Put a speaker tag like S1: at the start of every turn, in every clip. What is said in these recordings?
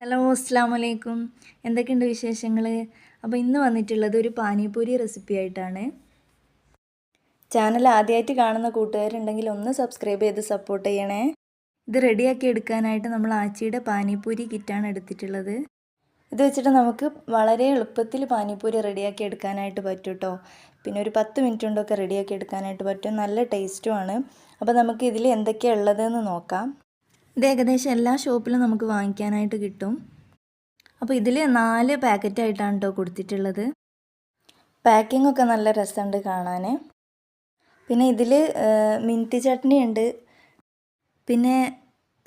S1: Hello അസ്സലാമു അലൈക്കും. എന്തൊക്കെയുണ്ട് വിശേഷങ്ങൾ? അപ്പോൾ ഇന്ന് വന്നിട്ടുള്ളത് ഒരു പാനിപൂരി റെസിപ്പി ആയിട്ടാണ്. ചാനൽ ആദ്യമായിട്ട് കാണുന്ന കൂട്ടുകാരുണ്ടെങ്കിൽ ഒന്ന് സബ്സ്ക്രൈബ് ചെയ്ത് സപ്പോർട്ട് ചെയ്യണേ. ഇത് റെഡിയാക്കി എടുക്കാനായിട്ട് നമ്മൾ ആച്ചിയുടെ പാനിപൂരി കിറ്റാണ് എടുത്തിട്ടുള്ളത്. ഇത് വെച്ചിട്ട് നമുക്ക് വളരെ എളുപ്പത്തിൽ പാനിപൂരി റെഡിയാക്കി എടുക്കാനായിട്ട് പറ്റും കേട്ടോ. പിന്നെ ഒരു 10 മിനിറ്റ് കൊണ്ടൊക്കെ റെഡിയാക്കി എടുക്കാനായിട്ട് പറ്റും. നല്ല ടേസ്റ്റുമാണ്. അപ്പോൾ നമുക്ക് ഇതിൽ എന്തൊക്കെയാണ് ഉള്ളതെന്ന് നോക്കാം. ഇത് ഏകദേശം എല്ലാ ഷോപ്പിലും നമുക്ക് വാങ്ങിക്കാനായിട്ട് കിട്ടും. അപ്പോൾ ഇതിൽ 4 പാക്കറ്റായിട്ടാണ് കേട്ടോ കൊടുത്തിട്ടുള്ളത്. പാക്കിംഗ് ഒക്കെ നല്ല രസമുണ്ട് കാണാൻ. പിന്നെ ഇതിൽ മിൻറ്റ് ചട്നി ഉണ്ട്, പിന്നെ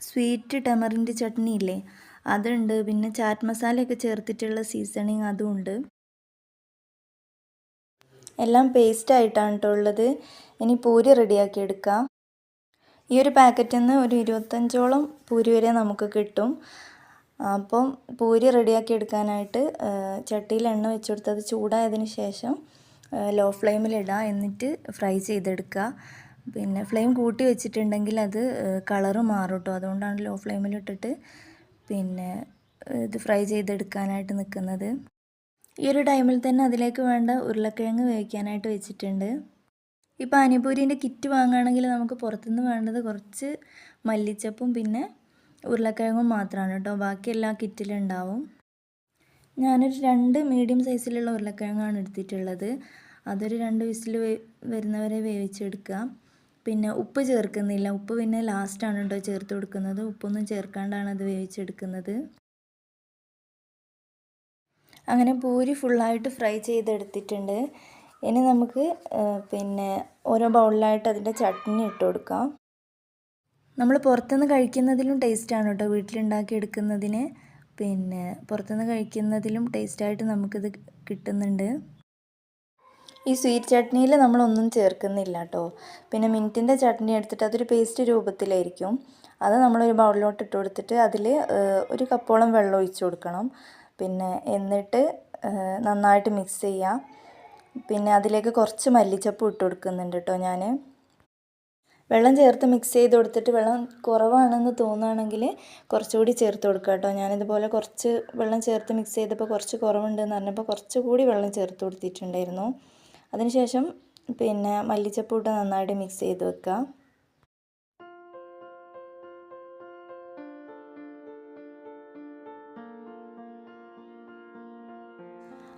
S1: സ്വീറ്റ് ടെമറിൻ്റെ ചട്നി ഇല്ലേ അതുണ്ട്, പിന്നെ ചാറ്റ് മസാലയൊക്കെ ചേർത്തിട്ടുള്ള സീസണിങ് അതും ഉണ്ട്. എല്ലാം പേസ്റ്റ് ആയിട്ടാണ് കേട്ടോ ഉള്ളത്. ഇനി പൂരി റെഡിയാക്കി എടുക്കാം. ഈ ഒരു പാക്കറ്റിൽ നിന്ന് ഒരു 25ഓളം പൂരി വരെ നമുക്ക് കിട്ടും. അപ്പം പൂരി റെഡിയാക്കി എടുക്കാനായിട്ട് ചട്ടിയിൽ എണ്ണ വെച്ച് കൊടുത്ത് അത് ചൂടായതിന് ശേഷം ലോ ഫ്ലെയിമിലിടുക, എന്നിട്ട് ഫ്രൈ ചെയ്തെടുക്കുക. പിന്നെ ഫ്ലെയിം കൂട്ടി വെച്ചിട്ടുണ്ടെങ്കിൽ അത് കളറ് മാറും കേട്ടോ. അതുകൊണ്ടാണ് ലോ ഫ്ലെയിമിലിട്ടിട്ട് പിന്നെ ഇത് ഫ്രൈ ചെയ്തെടുക്കാനായിട്ട് നിൽക്കുന്നത്. ഈ ഒരു ടൈമിൽ തന്നെ അതിലേക്ക് വേണ്ട ഉരുളക്കിഴങ്ങ് വേവിക്കാനായിട്ട് വെച്ചിട്ടുണ്ട്. ഈ പാനിപൂരിൻ്റെ കിറ്റ് വാങ്ങുകയാണെങ്കിൽ നമുക്ക് പുറത്തുനിന്ന് വേണ്ടത് കുറച്ച് മല്ലിച്ചപ്പും പിന്നെ ഉരുളക്കിഴങ്ങും മാത്രമാണ് കേട്ടോ. ബാക്കി എല്ലാ കിറ്റിലുണ്ടാവും. ഞാനൊരു 2 മീഡിയം സൈസിലുള്ള ഉരുളക്കിഴങ്ങാണ് എടുത്തിട്ടുള്ളത്. അതൊരു 2 വിസിൽ വരുന്നവരെ വേവിച്ചെടുക്കുക. പിന്നെ ഉപ്പ് ചേർക്കുന്നില്ല. ഉപ്പ് പിന്നെ ലാസ്റ്റാണ് കേട്ടോ ചേർത്ത് കൊടുക്കുന്നത്. ഉപ്പൊന്നും ചേർക്കാണ്ടാണ് അത് വേവിച്ചെടുക്കുന്നത്. അങ്ങനെ പൂരി ഫുള്ളായിട്ട് ഫ്രൈ ചെയ്തെടുത്തിട്ടുണ്ട്. ഇനി നമുക്ക് പിന്നെ ഓരോ ബൗളിലായിട്ട് അതിൻ്റെ ചട്നി ഇട്ട് കൊടുക്കാം. നമ്മൾ പുറത്തുനിന്ന് കഴിക്കുന്നതിലും ടേസ്റ്റാണ് കേട്ടോ വീട്ടിലുണ്ടാക്കി എടുക്കുന്നതിന്. പിന്നെ പുറത്തുനിന്ന് കഴിക്കുന്നതിലും ടേസ്റ്റായിട്ട് നമുക്കിത് കിട്ടുന്നുണ്ട്. ഈ സ്വീറ്റ് ചട്നിയിൽ നമ്മളൊന്നും ചേർക്കുന്നില്ല കേട്ടോ. പിന്നെ മിൻറ്റിൻ്റെ ചട്നി എടുത്തിട്ട് അതൊരു പേസ്റ്റ് രൂപത്തിലായിരിക്കും. അത് നമ്മളൊരു ബൗളിലോട്ട് ഇട്ട് കൊടുത്തിട്ട് അതിൽ 1 കപ്പോളം വെള്ളം ഒഴിച്ച് കൊടുക്കണം. പിന്നെ എന്നിട്ട് നന്നായിട്ട് മിക്സ് ചെയ്യാം. പിന്നെ അതിലേക്ക് കുറച്ച് മല്ലിച്ചപ്പ് ഇട്ട് കൊടുക്കുന്നുണ്ട് കേട്ടോ ഞാൻ. വെള്ളം ചേർത്ത് മിക്സ് ചെയ്ത് കൊടുത്തിട്ട് വെള്ളം കുറവാണെന്ന് തോന്നുകയാണെങ്കിൽ കുറച്ചുകൂടി ചേർത്ത് കൊടുക്കുക കേട്ടോ. ഞാനിതുപോലെ കുറച്ച് വെള്ളം ചേർത്ത് മിക്സ് ചെയ്തപ്പോൾ കുറച്ച് കുറവുണ്ടെന്ന് പറഞ്ഞപ്പോൾ കുറച്ചുകൂടി വെള്ളം ചേർത്ത് കൊടുത്തിട്ടുണ്ടായിരുന്നു. അതിനുശേഷം പിന്നെ മല്ലിച്ചപ്പ് ഇട്ട് നന്നായിട്ട് മിക്സ് ചെയ്ത് വെക്കുക.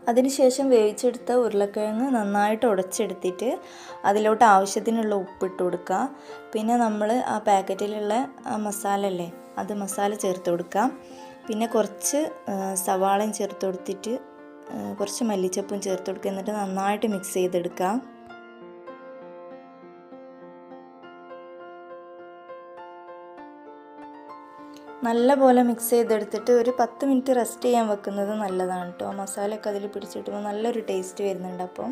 S1: അതിനുശേഷം വേവിച്ചെടുത്ത ഉരുളക്കിഴങ്ങ് നന്നായിട്ട് ഉടച്ചെടുത്തിട്ട് അതിലോട്ട് ആവശ്യത്തിനുള്ള ഉപ്പിട്ട് കൊടുക്കുക. പിന്നെ നമ്മൾ ആ പാക്കറ്റിലുള്ള ആ മസാല അല്ലേ അത് മസാല ചേർത്ത് കൊടുക്കാം. പിന്നെ കുറച്ച് സവാളയും ചേർത്ത് കൊടുത്തിട്ട് കുറച്ച് മല്ലിച്ചപ്പും ചേർത്ത് കൊടുക്കുക. എന്നിട്ട് നന്നായിട്ട് മിക്സ് ചെയ്തെടുക്കുക. നല്ല പോലെ മിക്സ് ചെയ്തെടുത്തിട്ട് ഒരു 10 മിനിറ്റ് റെസ്റ്റ് ചെയ്യാൻ വെക്കുന്നത് നല്ലതാണ് കേട്ടോ. മസാലയൊക്കെ അതിൽ പിടിച്ചിട്ടുമ്പോൾ നല്ലൊരു ടേസ്റ്റ് വരുന്നുണ്ട്. അപ്പം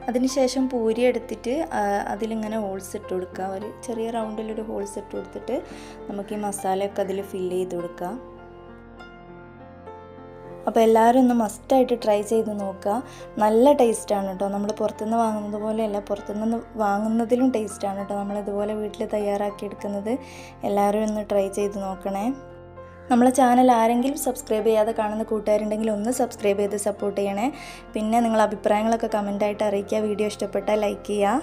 S1: അതിനുശേഷം പൂരി എടുത്തിട്ട് അതിലിങ്ങനെ ഹോൾസ് ഇട്ട് കൊടുക്കുക. ഒരു ചെറിയ റൗണ്ടിലൊരു ഹോൾസ് ഇട്ട് കൊടുത്തിട്ട് നമുക്ക് ഈ മസാലയൊക്കെ അതിൽ ഫില്ല് ചെയ്ത് കൊടുക്കുക. അപ്പോൾ എല്ലാവരും ഒന്ന് മസ്റ്റായിട്ട് ട്രൈ ചെയ്ത് നോക്കുക. നല്ല ടേസ്റ്റാണ് കേട്ടോ. നമ്മൾ പുറത്തുനിന്ന് വാങ്ങുന്നത് പോലെയല്ല, പുറത്തുനിന്ന് വാങ്ങുന്നതിലും ടേസ്റ്റാണ് കേട്ടോ നമ്മളിതുപോലെ വീട്ടിൽ തയ്യാറാക്കി എടുക്കുന്നത്. എല്ലാവരും ഒന്ന് ട്രൈ ചെയ്ത് നോക്കണേ. നമ്മളെ ചാനൽ ആരെങ്കിലും സബ്സ്ക്രൈബ് ചെയ്യാതെ കാണുന്ന കൂട്ടുകാരുണ്ടെങ്കിൽ ഒന്ന് സബ്സ്ക്രൈബ് ചെയ്ത് സപ്പോർട്ട് ചെയ്യണേ. പിന്നെ നിങ്ങളുടെ അഭിപ്രായങ്ങളൊക്കെ കമൻറ്റായിട്ട് അറിയിക്കുക. വീഡിയോ ഇഷ്ടപ്പെട്ടാൽ ലൈക്ക് ചെയ്യുക.